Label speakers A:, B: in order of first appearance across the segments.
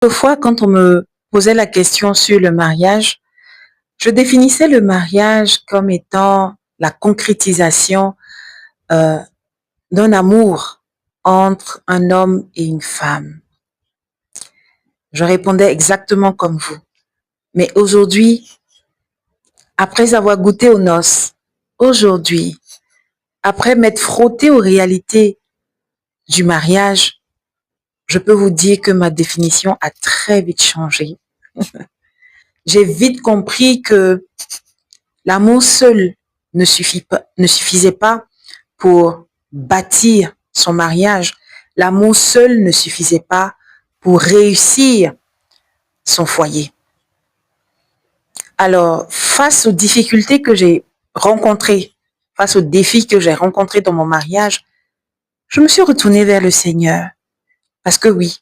A: Autrefois, quand on me posait la question sur le mariage, je définissais le mariage comme étant la concrétisation euh, d'un amour entre un homme et une femme. Je répondais exactement comme vous. Mais aujourd'hui, après avoir goûté aux noces, aujourd'hui, après m'être frotté aux réalités du mariage, je peux vous dire que ma définition a très vite changé. J'ai vite compris que l'amour seul ne suffisait pas pour bâtir son mariage. L'amour seul ne suffisait pas pour réussir son foyer. Alors, face aux difficultés que j'ai rencontrées, face aux défis que j'ai rencontrés dans mon mariage, je me suis retournée vers le Seigneur. Parce que oui,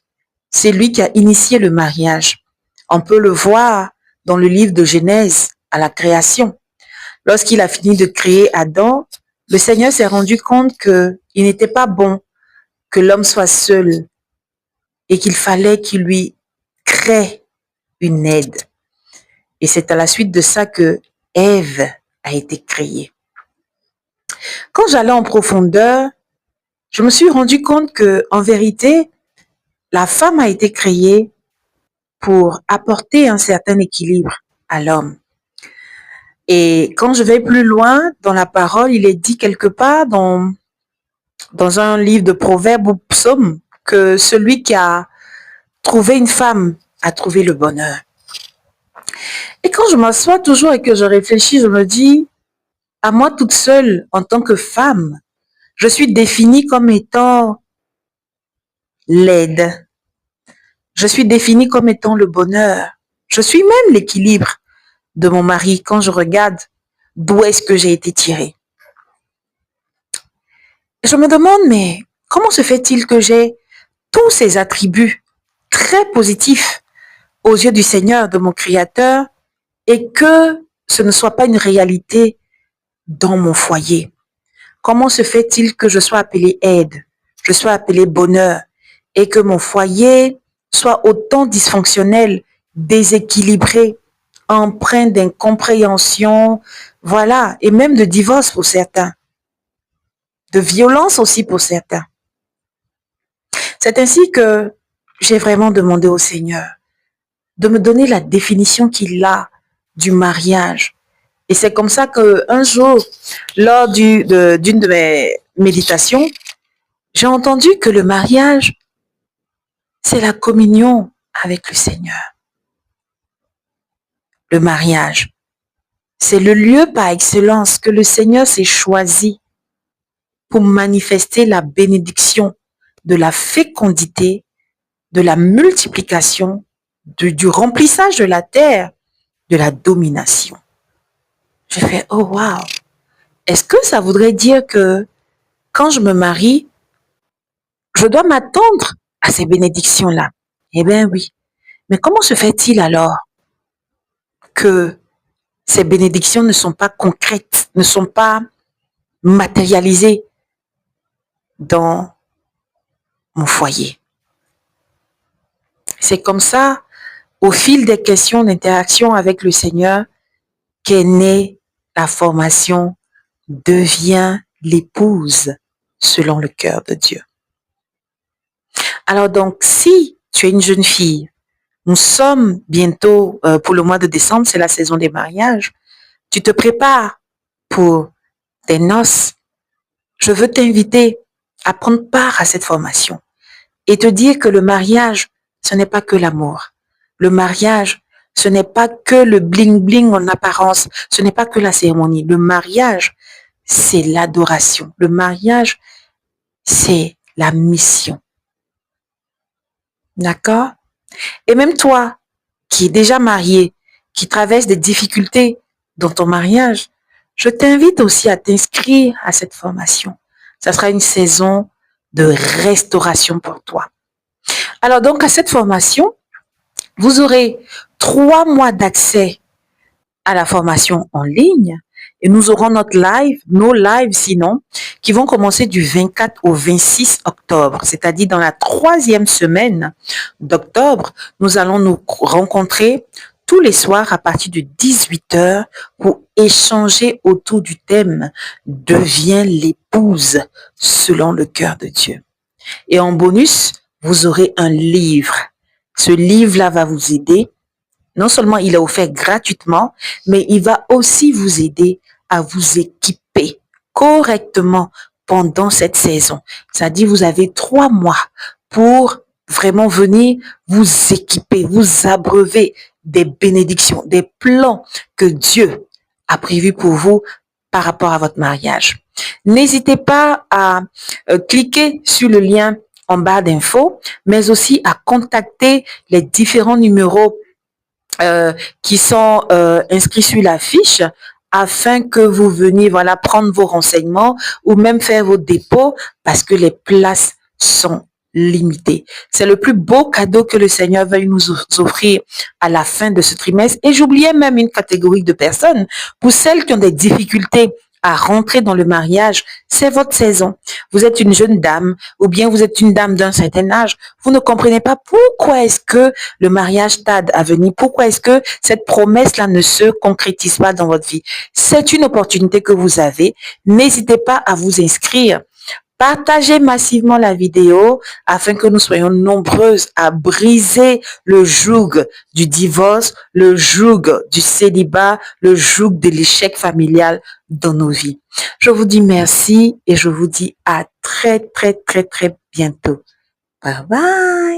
A: c'est lui qui a initié le mariage. On peut le voir dans le livre de Genèse à la création. Lorsqu'il a fini de créer Adam, le Seigneur s'est rendu compte qu'il n'était pas bon que l'homme soit seul et qu'il fallait qu'il lui crée une aide. Et c'est à la suite de ça que Ève a été créée. Quand j'allais en profondeur, je me suis rendu compte que, en vérité, la femme a été créée pour apporter un certain équilibre à l'homme. Et quand je vais plus loin dans la parole, il est dit quelque part dans un livre de proverbes ou psaumes que celui qui a trouvé une femme a trouvé le bonheur. Et quand je m'assois toujours et que je réfléchis, je me dis, à moi toute seule, en tant que femme, je suis définie comme étant l'aide. Je suis définie comme étant le bonheur. Je suis même l'équilibre de mon mari quand je regarde d'où est-ce que j'ai été tirée. Je me demande, mais comment se fait-il que j'ai tous ces attributs très positifs aux yeux du Seigneur, de mon Créateur, et que ce ne soit pas une réalité dans mon foyer? Comment se fait-il que je sois appelée aide, je sois appelée bonheur, et que mon foyer soit autant dysfonctionnel, déséquilibré, empreint d'incompréhension, voilà, et même de divorce pour certains, de violence aussi pour certains. C'est ainsi que j'ai vraiment demandé au Seigneur de me donner la définition qu'il a du mariage. Et c'est comme ça qu'un jour, lors d'une de mes méditations, j'ai entendu que le mariage, c'est la communion avec le Seigneur. Le mariage, c'est le lieu par excellence que le Seigneur s'est choisi pour manifester la bénédiction de la fécondité, de la multiplication, du remplissage de la terre, de la domination. J'ai fait, oh wow, est-ce que ça voudrait dire que quand je me marie, je dois m'attendre à ces bénédictions-là? Eh bien oui. Mais comment se fait-il alors que ces bénédictions ne sont pas concrètes, ne sont pas matérialisées dans mon foyer? C'est comme ça, au fil des questions d'interaction avec le Seigneur, qu'est née la formation Deviens l'épouse selon le cœur de Dieu. Alors donc, si tu es une jeune fille, nous sommes bientôt, pour le mois de décembre, c'est la saison des mariages, tu te prépares pour tes noces, je veux t'inviter à prendre part à cette formation et te dire que le mariage, ce n'est pas que l'amour. Le mariage, ce n'est pas que le bling-bling en apparence, ce n'est pas que la cérémonie. Le mariage, c'est l'adoration. Le mariage, c'est la mission. D'accord? Et même toi, qui es déjà marié, qui traverse des difficultés dans ton mariage, je t'invite aussi à t'inscrire à cette formation. Ça sera une saison de restauration pour toi. Alors donc, à cette formation, vous aurez 3 mois d'accès à la formation en ligne Et nous aurons nos lives sinon, qui vont commencer du 24 au 26 octobre, c'est-à-dire dans la 3e semaine d'octobre. Nous allons nous rencontrer tous les soirs à partir de 18h pour échanger autour du thème « Deviens l'épouse selon le cœur de Dieu ». Et en bonus, vous aurez un livre. Ce livre-là va vous aider. Non seulement il est offert gratuitement, mais il va aussi vous aider à vous équiper correctement pendant cette saison. C'est-à-dire, vous avez 3 mois pour vraiment venir vous équiper, vous abreuver des bénédictions, des plans que Dieu a prévus pour vous par rapport à votre mariage. N'hésitez pas à cliquer sur le lien en barre d'infos, mais aussi à contacter les différents numéros qui sont inscrits sur la fiche afin que vous veniez prendre vos renseignements ou même faire vos dépôts parce que les places sont limitées. C'est le plus beau cadeau que le Seigneur veuille nous offrir à la fin de ce trimestre. Et j'oubliais même une catégorie de personnes. Pour celles qui ont des difficultés à rentrer dans le mariage, c'est votre saison. Vous êtes une jeune dame ou bien vous êtes une dame d'un certain âge. Vous ne comprenez pas pourquoi est-ce que le mariage tarde à venir. Pourquoi est-ce que cette promesse-là ne se concrétise pas dans votre vie? C'est une opportunité que vous avez. N'hésitez pas à vous inscrire. Partagez massivement la vidéo afin que nous soyons nombreuses à briser le joug du divorce, le joug du célibat, le joug de l'échec familial dans nos vies. Je vous dis merci et je vous dis à très, très, très, très bientôt. Bye bye.